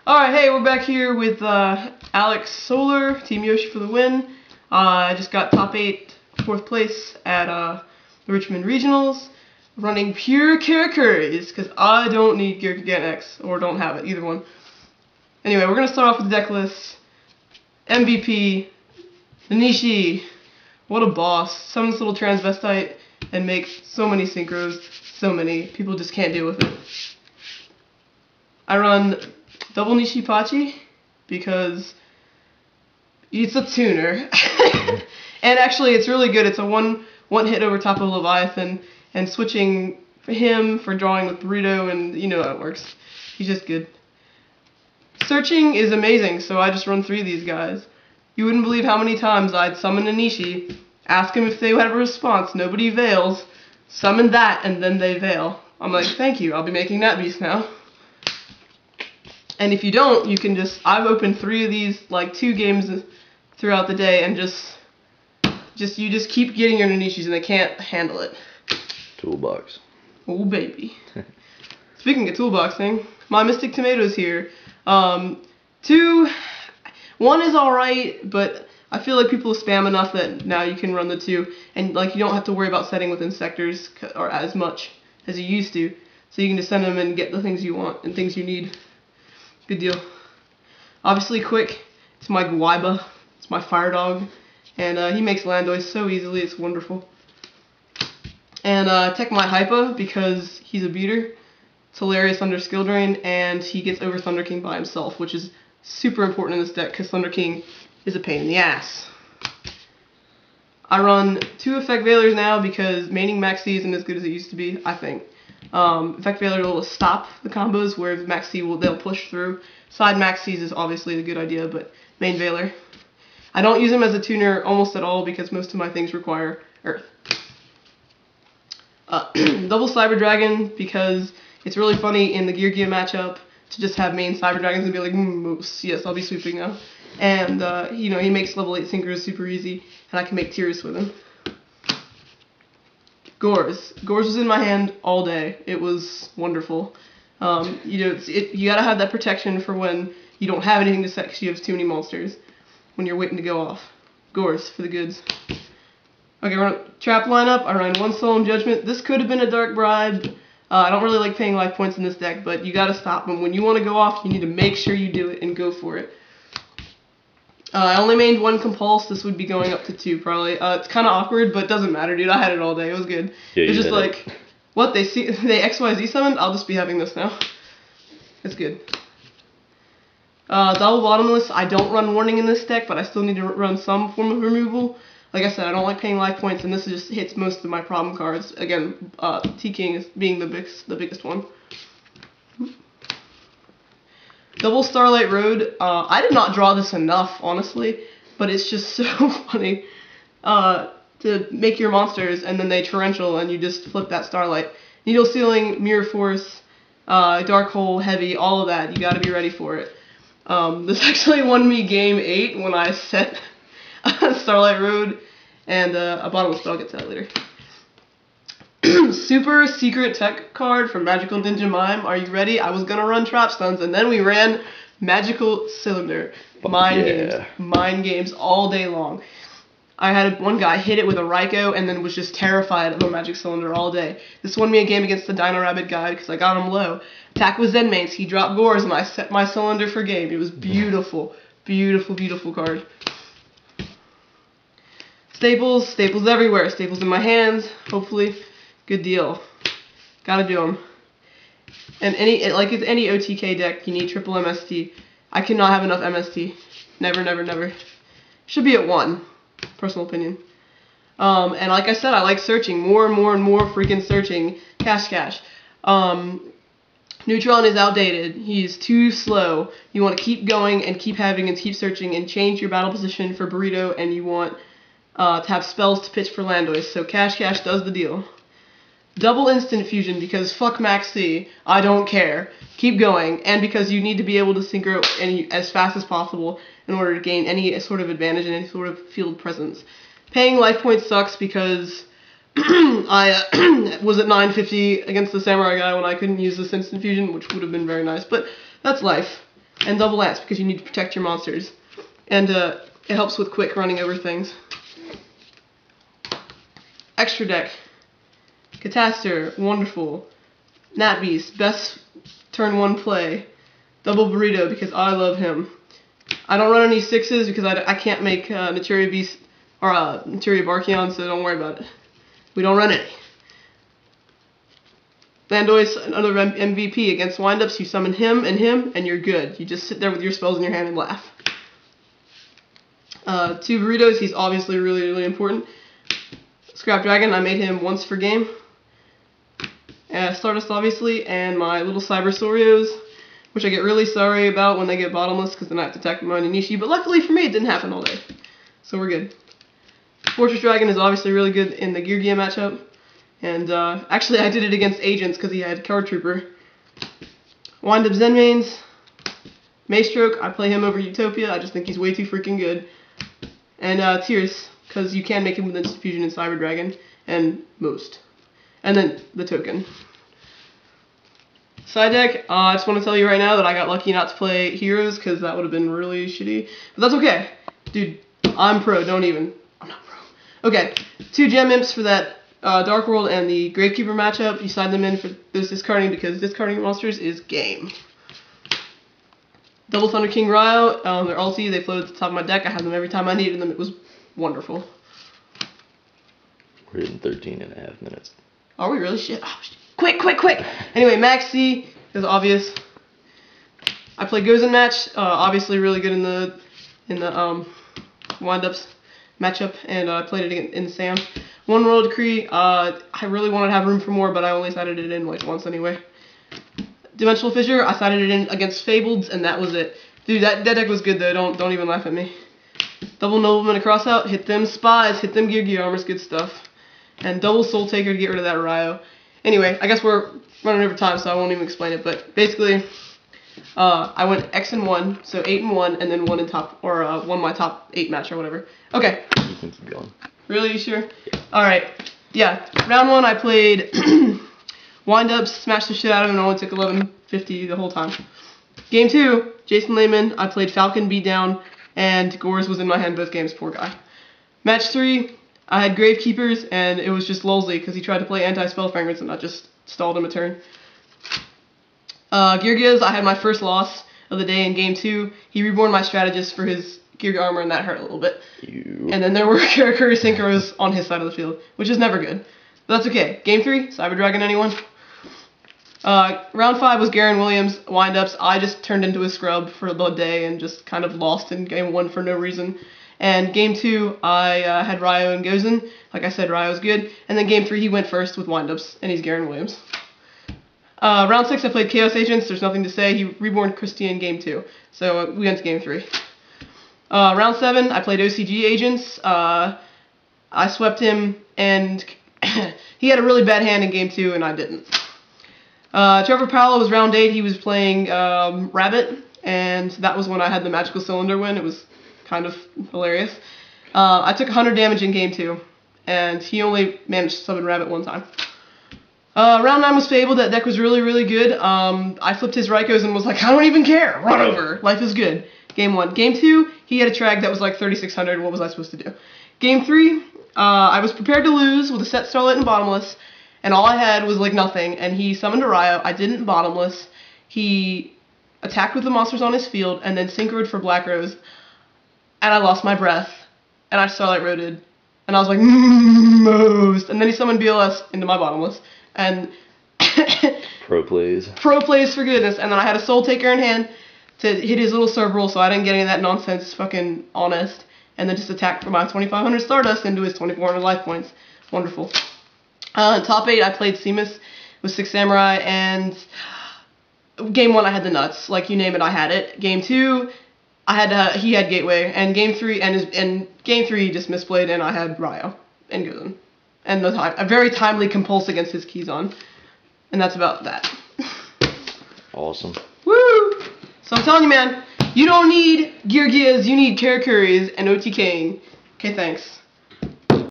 Alright, hey, we're back here with Alex Solar, Team Yoshi for the win. I just got top 8, 4th place at the Richmond Regionals, running Pure Karakuris, because I don't need X, or don't have it, either one. Anyway, we're going to start off with the deck list. MVP, Nishi, what a boss. Summons little transvestite and makes so many synchros, so many. People just can't deal with it. I run double Nishipachi because it's a tuner. And actually it's really good. It's a one hit over top of Leviathan, and switching for him for drawing with Bureido, and you know how it works. He's just good. Searching is amazing, so I just run 3 of these guys. You wouldn't believe how many times I'd summon a Nishi, ask him if they would have a response, nobody veils, summon that, and then they veil. I'm like, thank you, I'll be making that beast now. And if you don't, you can just, I've opened 3 of these, like 2 games throughout the day, and you just keep getting your Nishis and they can't handle it. Toolbox. Oh baby. Speaking of toolboxing, my Mystic Tomatoes here. 1 is alright, but I feel like people spam enough that now you can run the 2, and like you don't have to worry about setting within sectors or as much as you used to. So you can just send them and get the things you want and things you need. Good deal. Obviously quick. It's my Gwaiba. It's my fire dog. And he makes Landois so easily, it's wonderful. And tech my Hypa because he's a beater. It's hilarious under skill drain, and he gets over Thunder King by himself, which is super important in this deck because Thunder King is a pain in the ass. I run 2 Effect Veilers now because maining Max C isn't as good as it used to be, I think. Effect Veiler will stop the combos, where Max C they'll push through. Side Max C's is obviously a good idea, but main Veiler. I don't use him as a tuner almost at all because most of my things require Earth. Double Cyber Dragon because it's really funny in the Gear matchup to just have main Cyber Dragons and be like, yes, I'll be sweeping now. And, you know, he makes level 8 synchros super easy, and I can make tiers with him. Gores. Gores was in my hand all day. It was wonderful. You know, you gotta have that protection for when you don't have anything to set because you have too many monsters. When you're waiting to go off. Gores for the goods. Okay, we're on trap lineup. I ran 1 Solemn Judgment. This could have been a Dark Bribe. I don't really like paying life points in this deck, but you gotta stop them. When you want to go off, you need to make sure you do it and go for it. I only mained 1 Compulse. This would be going up to 2 probably. It's kind of awkward, but it doesn't matter, dude. I had it all day. It was good. Yeah, it's just like, what, they XYZ summoned? I'll just be having this now. It's good. Double Bottomless. I don't run Warning in this deck, but I still need to run some form of removal. Like I said, I don't like paying life points, and this just hits most of my problem cards. Again, T-King is being the biggest one. Double Starlight Road. I did not draw this enough, honestly, but it's just so funny to make your monsters, and then they torrential, and you just flip that Starlight. Needle Sealing, Mirror Force, Dark Hole, Heavy, all of that. You got to be ready for it. This actually won me game 8 when I set Starlight Road and a Bottomless, but I'll get to that later. Super secret tech card from Magical Ninja Mime. Are you ready? I was gonna run Trap Stuns, and then we ran Magical Cylinder. Mind games all day long. I had one guy hit it with a Raikou and then was just terrified of a Magic Cylinder all day. This won me a game against the Dino Rabbit guy because I got him low. Attack with Zen mains. He dropped Gores and I set my Cylinder for game. It was beautiful. Beautiful, beautiful card. Staples. Staples everywhere. Staples in my hands. Hopefully. Good deal. Gotta do them. And any OTK deck, you need triple MST. I cannot have enough MST. Never, never, never. Should be at 1. Personal opinion. And like I said, I like searching. More and more and more freaking searching. Cash. Neutron is outdated. He's too slow. You want to keep going and keep having and keep searching and change your battle position for Bureido, and you want to have spells to pitch for Landois. So Cash does the deal. Double Instant Fusion because fuck Max C. I don't care. Keep going. And because you need to be able to synchro as fast as possible in order to gain any sort of advantage and any sort of field presence. Paying life points sucks because I was at 950 against the Samurai guy when I couldn't use this Instant Fusion, which would have been very nice. But that's life. and double lance because you need to protect your monsters. And it helps with quick running over things. Extra deck. Catastor, wonderful. Nat Beast, best turn 1 play. Double Bureido because I love him. I don't run any 6s because I can't make Naturia Beast or Naturia Barkion, so don't worry about it. We don't run any. Landois, another MVP. Against windups, you summon him, and you're good. You just sit there with your spells in your hand and laugh. 2 Bureidos, he's obviously really, really important. Scrap Dragon, I made him once per game. Stardust, obviously, and my little Cybersaurios, which I get really sorry about when they get bottomless, because then I have to attack my Nishi, but luckily for me, it didn't happen all day. So we're good. Fortress Dragon is obviously really good in the Gear matchup. And actually, I did it against Agents because he had Card Trooper. Wind Up Zenmains. Maystroke, I play him over Utopia. I just think he's way too freaking good. And Thiers, because you can make him with Instant Fusion and Cyber Dragon. And most. And then the token. Side deck, I just want to tell you right now that I got lucky not to play Heroes because that would have been really shitty. But that's okay. Dude, I'm pro. Don't even. I'm not pro. Okay, 2 Gem Imps for that Dark World and the Gravekeeper matchup. You side them in for this discarding because discarding monsters is game. Double Thunder King Ryo, they're ulti, they float at the top of my deck. I had them every time I needed them. It was wonderful. We're in 13.5 minutes. Are we really? Shit. Oh, shit. Quick. Anyway, Max C is obvious. I played Gozen match, obviously really good in the windups matchup, and I played it in Sam. One World Decree, I really wanted to have room for more, but I only sided it in like once anyway. Dimensional Fissure, I sided it in against Fableds, and that was it. Dude, that deck was good though, don't even laugh at me. Double Nobleman across out, hit them spies, hit them Gear armors, good stuff. And double Soul Taker to get rid of that Ryo. Anyway, I guess we're running over time, so I won't even explain it, but basically, I went X and 1, so 8 and 1, and then 1 in top, or won my top 8 match or whatever. Okay. You can keep going. Really? You sure? Yeah. Alright. Yeah. Round 1, I played Wind-Ups, smashed the shit out of him, and only took 1150 the whole time. Game 2, Jason Lehman, I played Falcon Beatdown, and Gores was in my hand both games, poor guy. Match 3, I had Gravekeepers, and it was just Lolsey, because he tried to play Anti-Spell Fragments, and I just stalled him a turn. Gear, I had my first loss of the day in Game 2. He reborn my strategist for his Gear armor, and that hurt a little bit. And then there were Karakuri Synchros on his side of the field, which is never good. But that's okay. Game 3, Cyber Dragon, anyone? Round 5 was Garen Williams, Wind-Ups. I just turned into a scrub for the day and just kind of lost in Game 1 for no reason. And Game 2, I had Ryo and Gozen. Like I said, Ryo's good. And then Game 3, he went first with Wind-Ups, and he's Garen Williams. Round 6, I played Chaos Agents. There's nothing to say. He reborn Christie in Game 2. So we went to Game 3. Round 7, I played OCG Agents. I swept him, and he had a really bad hand in Game 2, and I didn't. Trevor Powell was round 8. He was playing Rabbit, and that was when I had the Magical Cylinder win. It was kind of hilarious. I took 100 damage in Game 2, and he only managed to summon Rabbit one time. Round 9 was Fable. That deck was really, really good. I flipped his Rykos and was like, I don't even care. Run over. Life is good. Game 1. Game 2, he had a Trag that was like 3,600. What was I supposed to do? Game 3, I was prepared to lose with a set Starlight and Bottomless, and all I had was like nothing, and he summoned a Ryo. I didn't Bottomless. He attacked with the monsters on his field, and then synchroed for Black Rose, and I lost my breath, and I Starlight Roaded, and I was like, most, and then he summoned BLS into my Bottomless, and Pro plays for goodness, and then I had a Soul Taker in hand to hit his little Cerberus, so I didn't get any of that nonsense, fucking honest, and then just attack for my 2,500 Stardust into his 2,400 life points. Wonderful. Top 8, I played Seamus with 6 Samurai, and Game 1 I had the nuts, like you name it, I had it. Game 2, I had he had Gateway, and Game 3 Game 3 he just misplayed, and I had Ryo and Gozen, and a very timely compulse against his Keyzon, and that's about that. Awesome. Woo! So I'm telling you, man, you don't need Gears, you need Karakuris and OTKing. Okay, thanks.